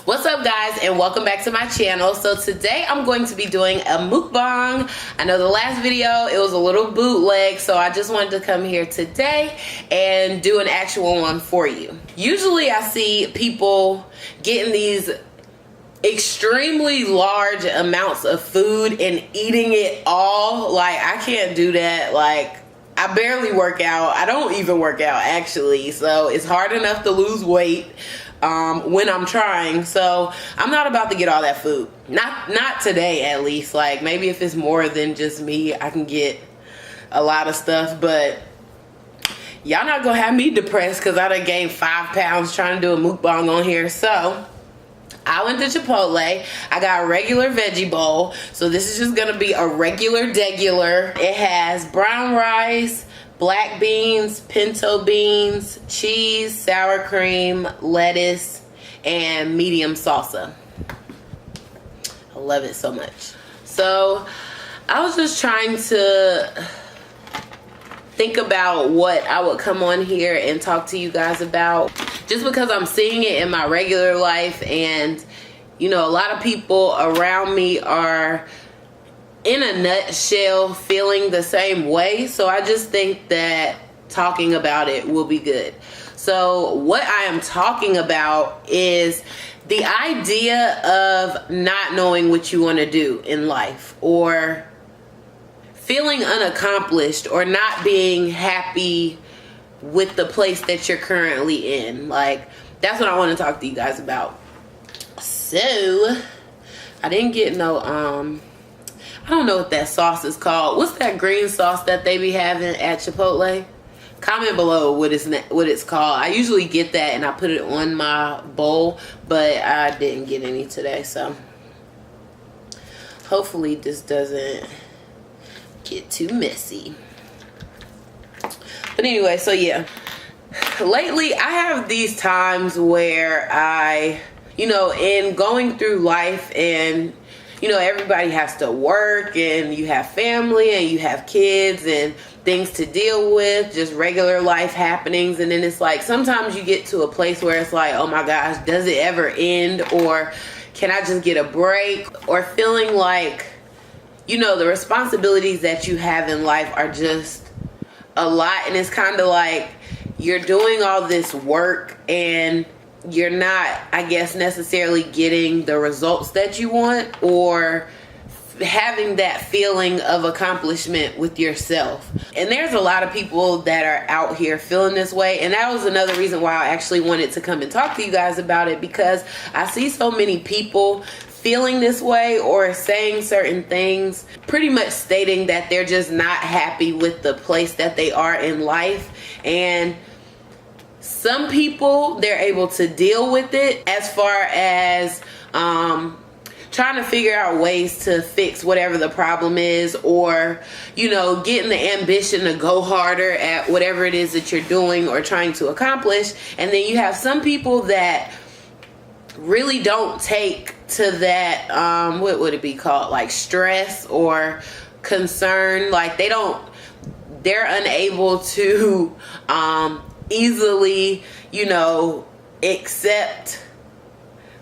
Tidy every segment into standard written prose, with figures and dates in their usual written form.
What's up, guys, and welcome back to my channel. So today I'm going to be doing a mukbang. I know the last video it was a little bootleg, so I just wanted to come here today and do an actual one for you. Usually I see people getting these extremely large amounts of food and eating it all. Like, I can't do that. Like, I barely work out. I don't even work out, actually, so it's hard enough to lose weight when I'm trying. So I'm not about to get all that food, not today, at least. Like, maybe if it's more than just me, I can get a lot of stuff, but y'all not gonna have me depressed because I done gained 5 pounds trying to do a mukbang on here. So I went to Chipotle. I got a regular veggie bowl. So this is just gonna be a regular degular. It has brown rice, black beans, pinto beans, cheese, sour cream, lettuce, and medium salsa. I love it so much. So I was just trying to think about what I would come on here and talk to you guys about, just because I'm seeing it in my regular life, and you know, a lot of people around me are in a nutshell feeling the same way. So I just think that talking about it will be good. So what I am talking about is the idea of not knowing what you want to do in life, or feeling unaccomplished, or not being happy with the place that you're currently in. Like, that's what I want to talk to you guys about. So I didn't get no I don't know what that sauce is called. What's that green sauce that they be having at Chipotle? Comment below what it's called. I usually get that and I put it on my bowl, but I didn't get any today, so hopefully this doesn't get too messy. But anyway, so yeah, lately I have these times where I, you know, in going through life, and you know, everybody has to work, and you have family, and you have kids and things to deal with, just regular life happenings. And then it's like, sometimes you get to a place where it's like, oh my gosh, does it ever end? Or can I just get a break? Or feeling like, you know, the responsibilities that you have in life are just a lot. And it's kind of like you're doing all this work and you're not, I guess, necessarily getting the results that you want, or having that feeling of accomplishment with yourself. And there's a lot of people that are out here feeling this way, and that was another reason why I actually wanted to come and talk to you guys about it, because I see so many people feeling this way or saying certain things, pretty much stating that they're just not happy with the place that they are in life. And some people, they're able to deal with it as far as trying to figure out ways to fix whatever the problem is, or, you know, getting the ambition to go harder at whatever it is that you're doing or trying to accomplish. And then you have some people that really don't take to that, what would it be called, like stress or concern. Like, they're unable to easily, you know, accept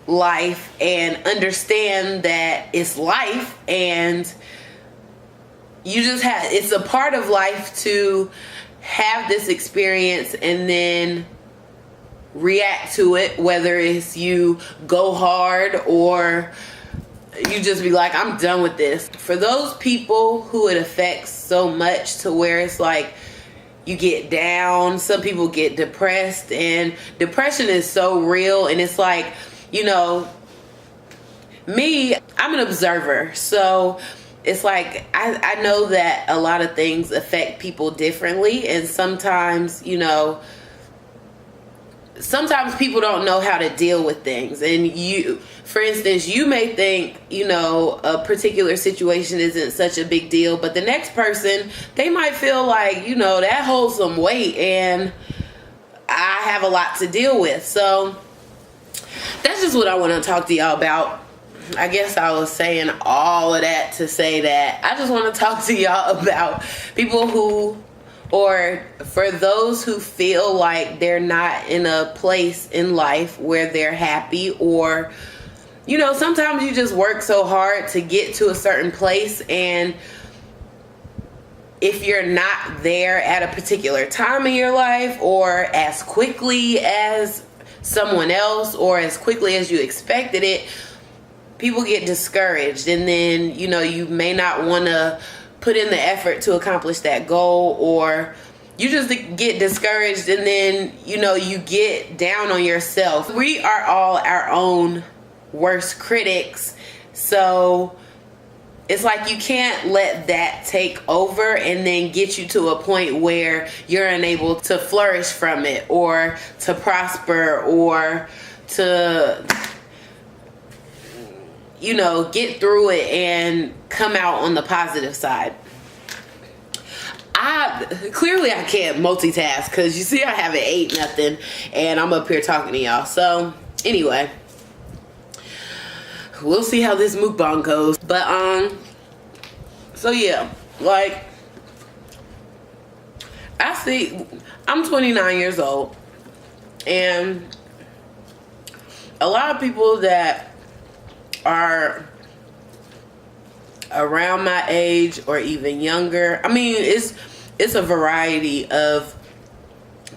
life and understand that it's life, and you just have, it's a part of life to have this experience and then react to it, whether it's you go hard or you just be like, I'm done with this. For those people who it affects so much to where it's like you get down, some people get depressed, and depression is so real. And it's like, you know, me, I'm an observer, so it's like I know that a lot of things affect people differently, and sometimes, you know, sometimes people don't know how to deal with things. And you, for instance, you may think, you know, a particular situation isn't such a big deal, but the next person, they might feel like, you know, that holds some weight and I have a lot to deal with. So that's just what I want to talk to y'all about. I guess I was saying all of that to say that I just want to talk to y'all about people who, or for those who feel like they're not in a place in life where they're happy, or you know, sometimes you just work so hard to get to a certain place, and if you're not there at a particular time in your life, or as quickly as someone else, or as quickly as you expected it, people get discouraged, and then, you know, you may not want to put in the effort to accomplish that goal, or you just get discouraged, and then, you know, you get down on yourself. We are all our own worst critics, so it's like you can't let that take over and then get you to a point where you're unable to flourish from it, or to prosper, or to, you know, get through it and come out on the positive side. Clearly I can't multitask, because you see I haven't ate nothing and I'm up here talking to y'all. So anyway, we'll see how this mukbang goes. But so yeah, like, I'm 29 years old, and a lot of people that are around my age or even younger, I mean, it's a variety of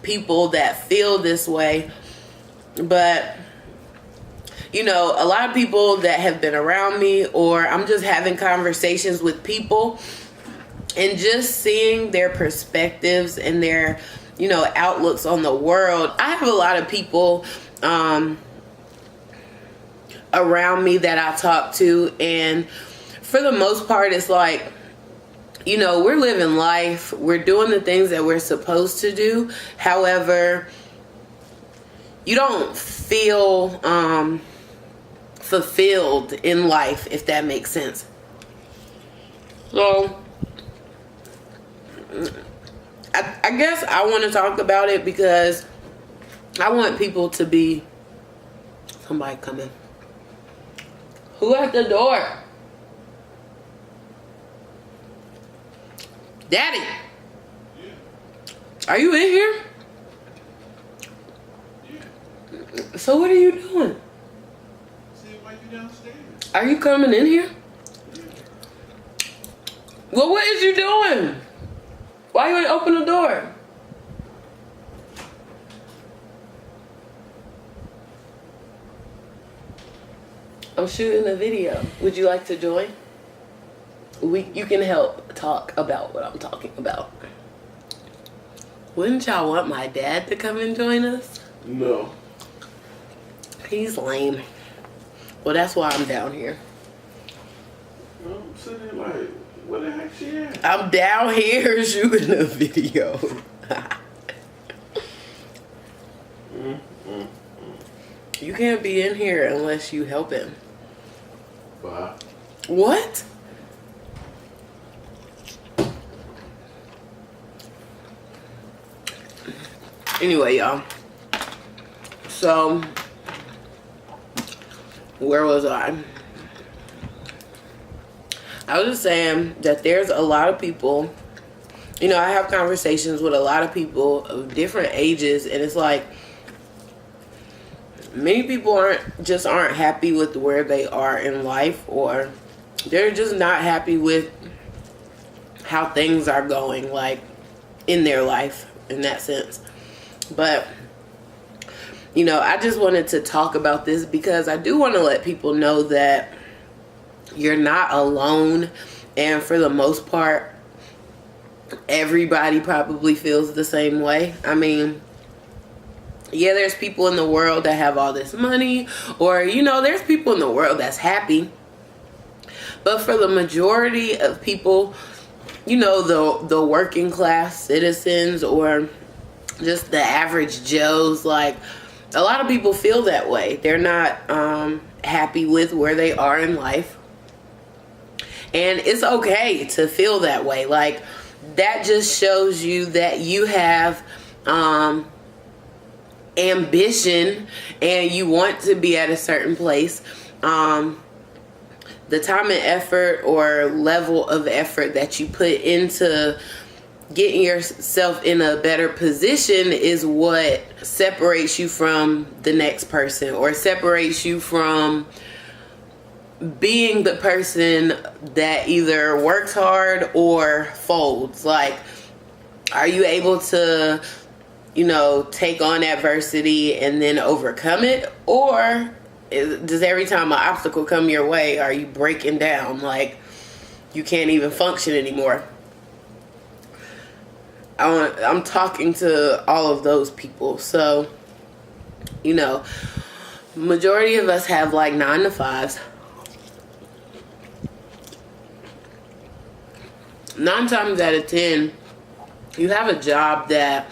people that feel this way, but, you know, a lot of people that have been around me, or I'm just having conversations with people and just seeing their perspectives and their, you know, outlooks on the world. I have a lot of people around me that I talk to, and for the most part, it's like, you know, we're living life, we're doing the things that we're supposed to do. However, you don't feel fulfilled in life, if that makes sense. So I guess I want to talk about it because I want people to be... Somebody coming. Who at the door? Daddy, are you in here? Yeah. So what are you doing? See, why you downstairs? Are you coming in here? Yeah. Well, what is you doing? Why you ain't open the door? I'm shooting a video. Would you like to join? You can help talk about what I'm talking about. Wouldn't y'all want my dad to come and join us? No. He's lame. Well, that's why I'm down here. Well, I'm sitting there like, where the heck she at? I'm down here shooting a video. You can't be in here unless you help him. Bye. What? Anyway, y'all. So, where was I? I was just saying that there's a lot of people, you know, I have conversations with a lot of people of different ages, and it's like, many people aren't happy with where they are in life, or they're just not happy with how things are going, like, in their life, in that sense. But, you know, I just wanted to talk about this because I do want to let people know that you're not alone, and for the most part, everybody probably feels the same way. I mean, yeah, there's people in the world that have all this money, or, you know, there's people in the world that's happy. But for the majority of people, you know, the working class citizens, or just the average Joes, like, a lot of people feel that way. They're not happy with where they are in life. And it's okay to feel that way. Like, that just shows you that you have ambition and you want to be at a certain place. The time and effort, or level of effort that you put into getting yourself in a better position, is what separates you from the next person, or separates you from being the person that either works hard or folds. Like, are you able to, you know, take on adversity and then overcome it? Or does every time an obstacle come your way, are you breaking down? Like, you can't even function anymore. I'm talking to all of those people. So, you know, majority of us have like 9 to 5s. 9 times out of 10, you have a job that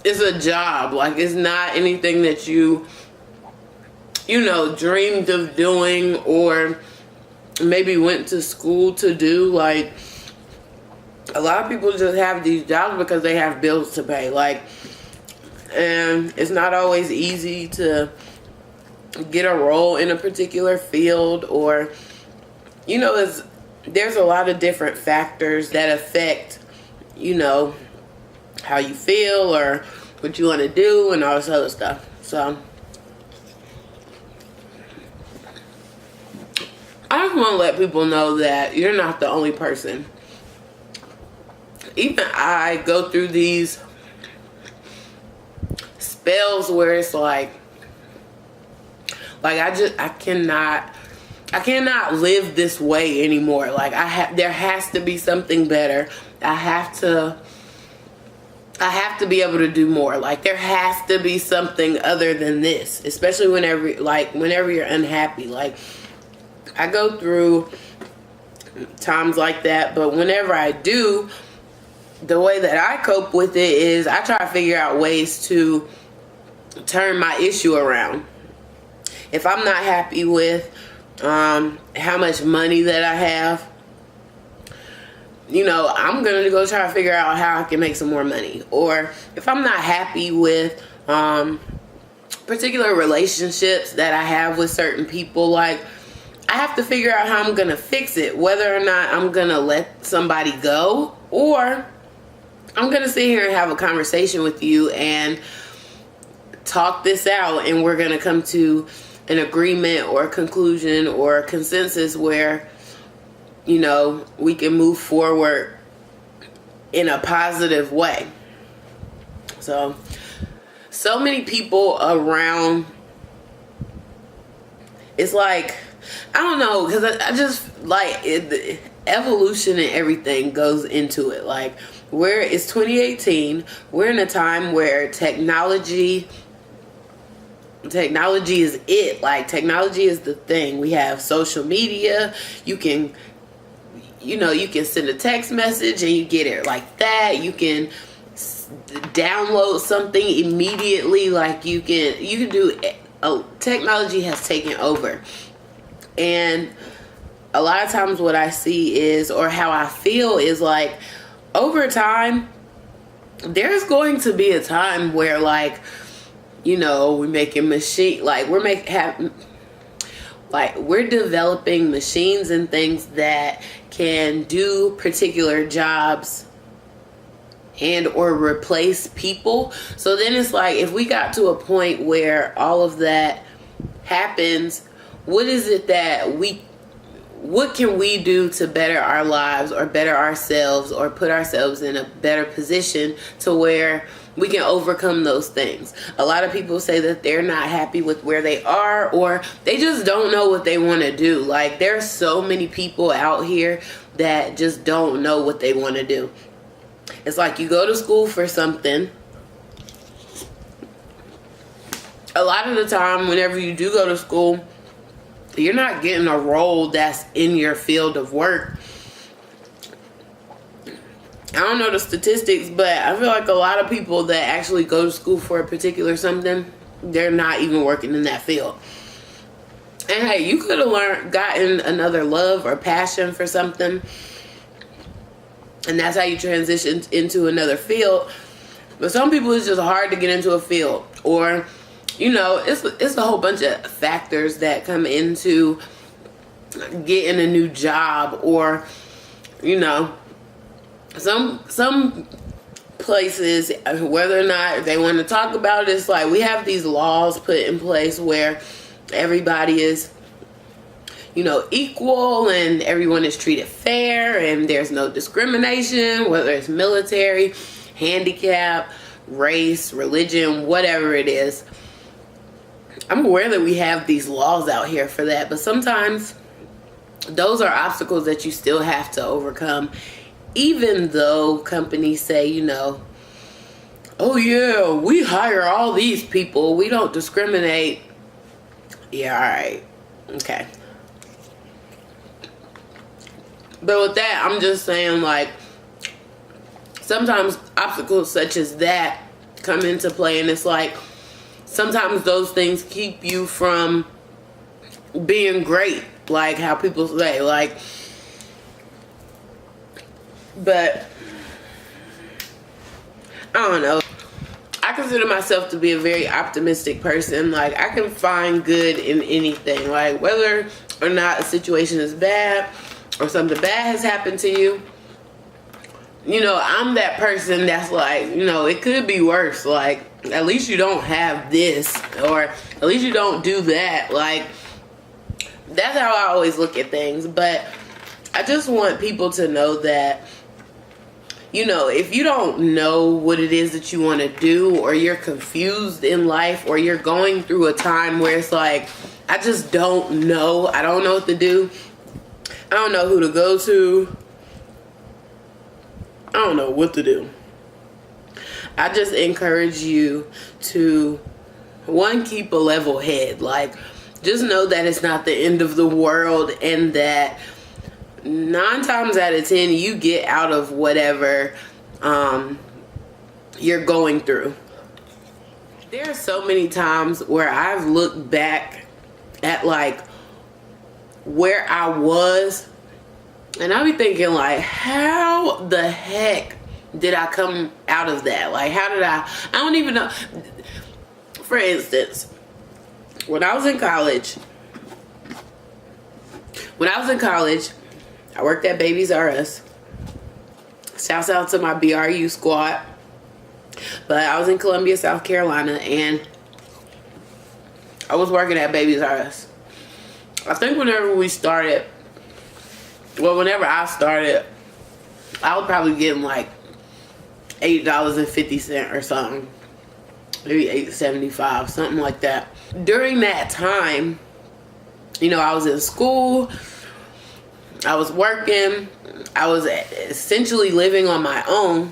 is a job. Like, it's not anything that you know, dreamed of doing or maybe went to school to do. Like, a lot of people just have these jobs because they have bills to pay. Like, and it's not always easy to get a role in a particular field, or, you know, there's a lot of different factors that affect, you know, how you feel or what you want to do and all this other stuff. So I just want to let people know that you're not the only person. Even I go through these spells where it's like I cannot live this way anymore. Like, there has to be something better. I have to be able to do more. Like, there has to be something other than this, especially whenever you're unhappy. Like, I go through times like that, but whenever I do, the way that I cope with it is I try to figure out ways to turn my issue around. If I'm not happy with how much money that I have, you know, I'm going to go try to figure out how I can make some more money. Or if I'm not happy with particular relationships that I have with certain people, like, I have to figure out how I'm going to fix it. Whether or not I'm going to let somebody go, or I'm going to sit here and have a conversation with you and talk this out, and we're going to come to an agreement or a conclusion or a consensus where, you know, we can move forward in a positive way. So many people around, it's like, I don't know, because I just like it, evolution and everything goes into it. Like, it's 2018, we're in a time where technology is it. Like, technology is the thing. We have social media. You can send a text message and you get it like that. You can download something immediately. Like, you can do, technology has taken over. And a lot of times what I see is, or how I feel is, like, over time, there's going to be a time where, like, you know, we're making we're developing machines and things that can do particular jobs and or replace people. So then it's like, if we got to a point where all of that happens, what can we do to better our lives or better ourselves or put ourselves in a better position to where we can overcome those things? A lot of people say that they're not happy with where they are, or they just don't know what they want to do. Like, there are so many people out here that just don't know what they want to do. It's like, you go to school for something. A lot of the time, whenever you do go to school, you're not getting a role that's in your field of work. I don't know the statistics, but I feel like a lot of people that actually go to school for a particular something, they're not even working in that field. And hey, you could have gotten another love or passion for something, and that's how you transition into another field. But some people, it's just hard to get into a field, or, you know, it's a whole bunch of factors that come into getting a new job, or, you know, some places, whether or not they want to talk about it, it's like we have these laws put in place where everybody is you know, equal and everyone is treated fair and there's no discrimination, whether it's military, handicap, race, religion, whatever it is. I'm aware that we have these laws out here for that, but sometimes those are obstacles that you still have to overcome, even though companies say, you know, oh yeah, we hire all these people, we don't discriminate. Yeah, all right, okay. But with that, I'm just saying, like, sometimes obstacles such as that come into play, and it's like sometimes those things keep you from being great, like how people say, like, but I don't know. I consider myself to be a very optimistic person. Like, I can find good in anything, like whether or not a situation is bad or something bad has happened to you. You know, I'm that person that's like, you know, it could be worse. Like, at least you don't have this, or at least you don't do that. Like, that's how I always look at things. But I just want people to know that, you know, if you don't know what it is that you want to do, or you're confused in life, or you're going through a time where it's like, I just don't know. I don't know what to do. I don't know who to go to. I don't know what to do. I just encourage you to, one, keep a level head. Like, just know that it's not the end of the world, and that 9 times out of 10 you get out of whatever you're going through. There are so many times where I've looked back at like where I was, and I'll be thinking like, how the heck did I come out of that? Like, how did I don't even know. For instance, when I was in college, I worked at Babies R Us. Shouts out to my BRU squad. But I was in Columbia, South Carolina, and I was working at Babies R Us. I think whenever I started, I was probably getting like $8.50 or something. Maybe $8.75, something like that. During that time, you know, I was in school, I was working, I was essentially living on my own,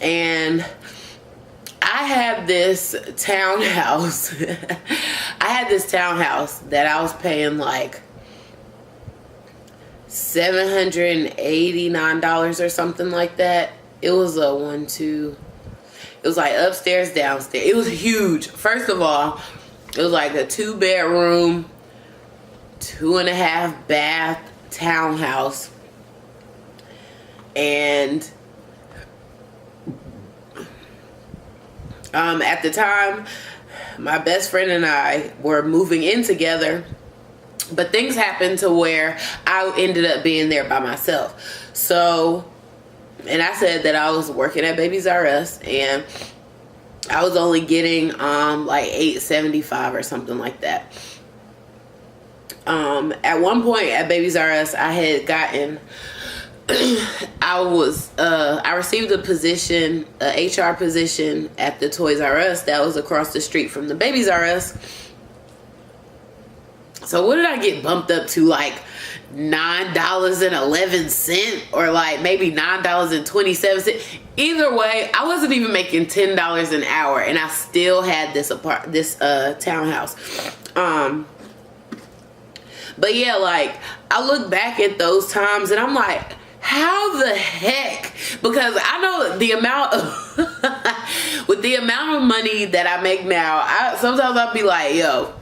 and I had this townhouse. That I was paying like $789 or something like that. It was a it was like upstairs, downstairs. It was huge. First of all, it was like a 2-bedroom, 2.5 bath townhouse. And at the time, my best friend and I were moving in together, but things happened to where I ended up being there by myself. So, and I said that I was working at Babies R Us, and I was only getting like $8.75 or something like that. At one point at Babies R Us, I had gotten I received a position, a HR position at the Toys R Us that was across the street from the Babies R Us. So what did I get bumped up to, like $9.11 or like maybe $9.27? Either way, I wasn't even making $10 an hour, and I still had this townhouse. But yeah, like, I look back at those times and I'm like, how the heck? Because I know the amount of with the amount of money that I make now, sometimes I'll be like, yo,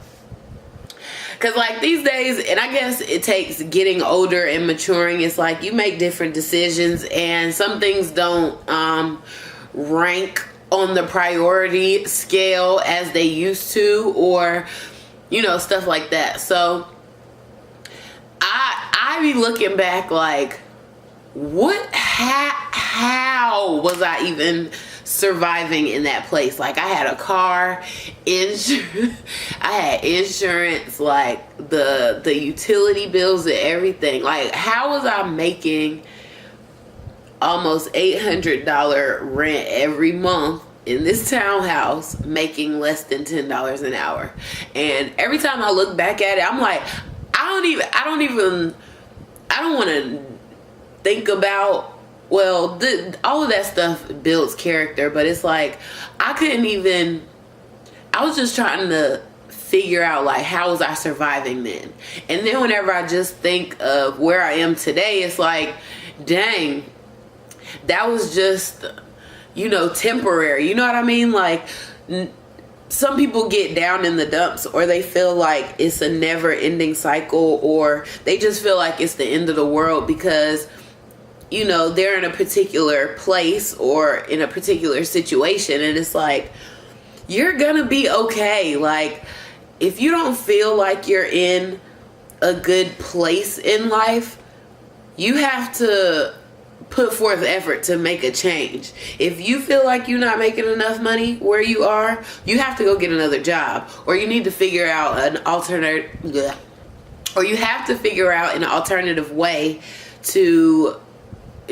because like these days, and I guess it takes getting older and maturing, it's like you make different decisions, and some things don't rank on the priority scale as they used to, or you know, stuff like that. So I be looking back like, how was I even surviving in that place. Like I had a car, I had insurance, like the utility bills and everything. Like how was I making almost $800 rent every month in this townhouse, making less than $10 an hour? And every time I look back at it, I'm like, I don't want to think about, well, all of that stuff builds character, but it's like I was just trying to figure out, like, how was I surviving then? And then whenever I just think of where I am today, it's like, dang, that was just, temporary. You know what I mean? Like, some people get down in the dumps, or they feel like it's a never ending cycle, or they just feel like it's the end of the world because they're in a particular place or in a particular situation. And it's like, you're gonna be okay. Like, if you don't feel like you're in a good place in life, you have to put forth effort to make a change. If you feel like you're not making enough money where you are, you have to go get another job, or you need to figure out an alternative way to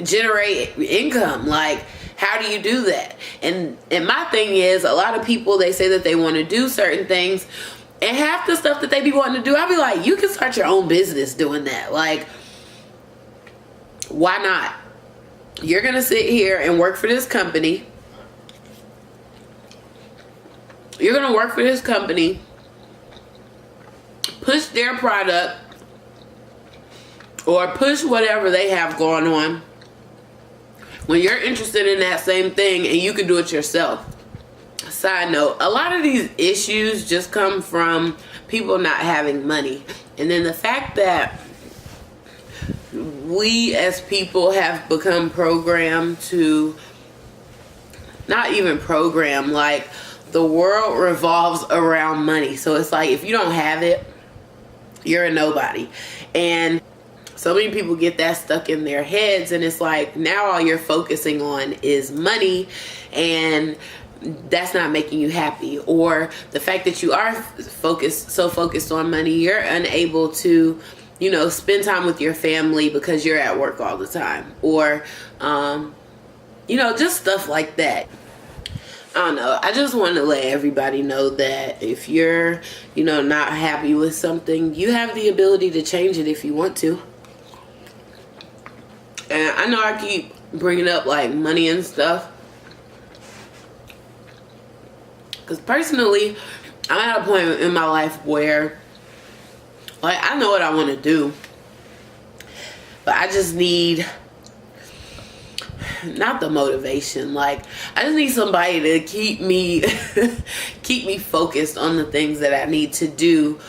generate income. Like, how do you do that? And my thing is, a lot of people, they say that they want to do certain things, and half the stuff that they be wanting to do, I'll be like, you can start your own business doing that. Like, why not? You're gonna sit here and work for this company. You're gonna work for this company, push their product, or push whatever they have going on, when you're interested in that same thing and you can do it yourself. Side note, a lot of these issues just come from people not having money. And then the fact that we as people have become programmed to, not even programmed, like the world revolves around money. So it's like, if you don't have it, you're a nobody. And so many people get that stuck in their heads, and it's like, now all you're focusing on is money, and that's not making you happy. Or the fact that you are so focused on money, you're unable to, spend time with your family because you're at work all the time. Or, just stuff like that. I don't know. I just want to let everybody know that if you're, not happy with something, you have the ability to change it if you want to. And I know I keep bringing up like money and stuff, because personally, I'm at a point in my life where, like, I know what I want to do, but I just need, not the motivation, like, I just need somebody to keep me focused on the things that I need to do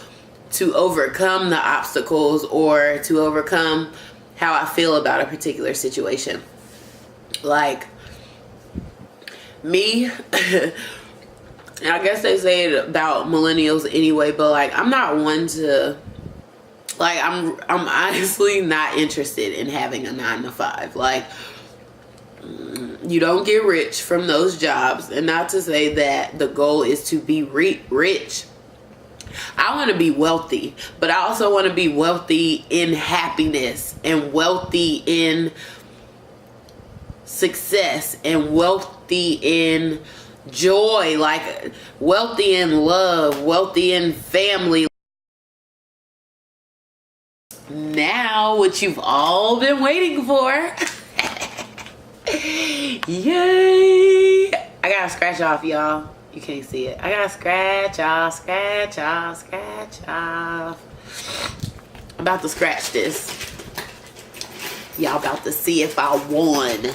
to overcome the obstacles, or to overcome how I feel about a particular situation. Like me, and I guess they say it about millennials anyway, but like, I'm not one to, like, I'm honestly not interested in having a 9-to-5. Like, you don't get rich from those jobs. And not to say that the goal is to be rich. I want to be wealthy, but I also want to be wealthy in happiness, and wealthy in success, and wealthy in joy, like wealthy in love, wealthy in family. Now, what you've all been waiting for. Yay! I gotta scratch off, y'all. You can't see it. I gotta scratch off. I'm about to scratch this. Y'all about to see if I won.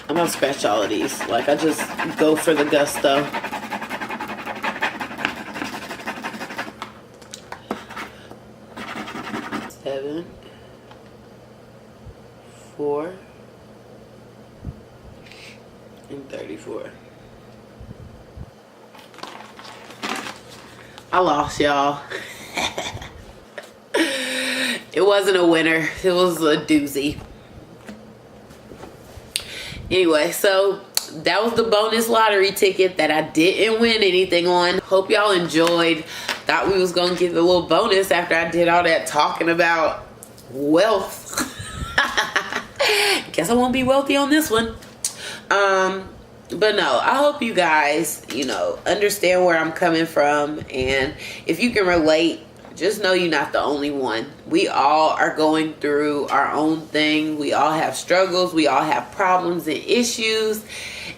I'm gonna scratch all of these. Like, I just go for the gusto. Seven, 4, and 34. I lost, y'all. It wasn't a winner. It was a doozy. Anyway, so that was the bonus lottery ticket that I didn't win anything on. Hope y'all enjoyed. Thought we was gonna get the little bonus after I did all that talking about wealth. Guess I won't be wealthy on this one. But no, I hope you guys, you know, understand where I'm coming from. And if you can relate, just know you're not the only one. We all are going through our own thing. We all have struggles. We all have problems and issues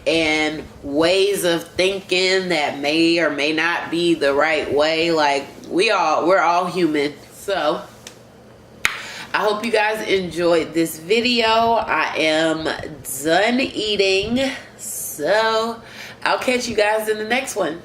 and ways of thinking that may or may not be the right way. Like, we're all human. So I hope you guys enjoyed this video. I am done eating. So I'll catch you guys in the next one.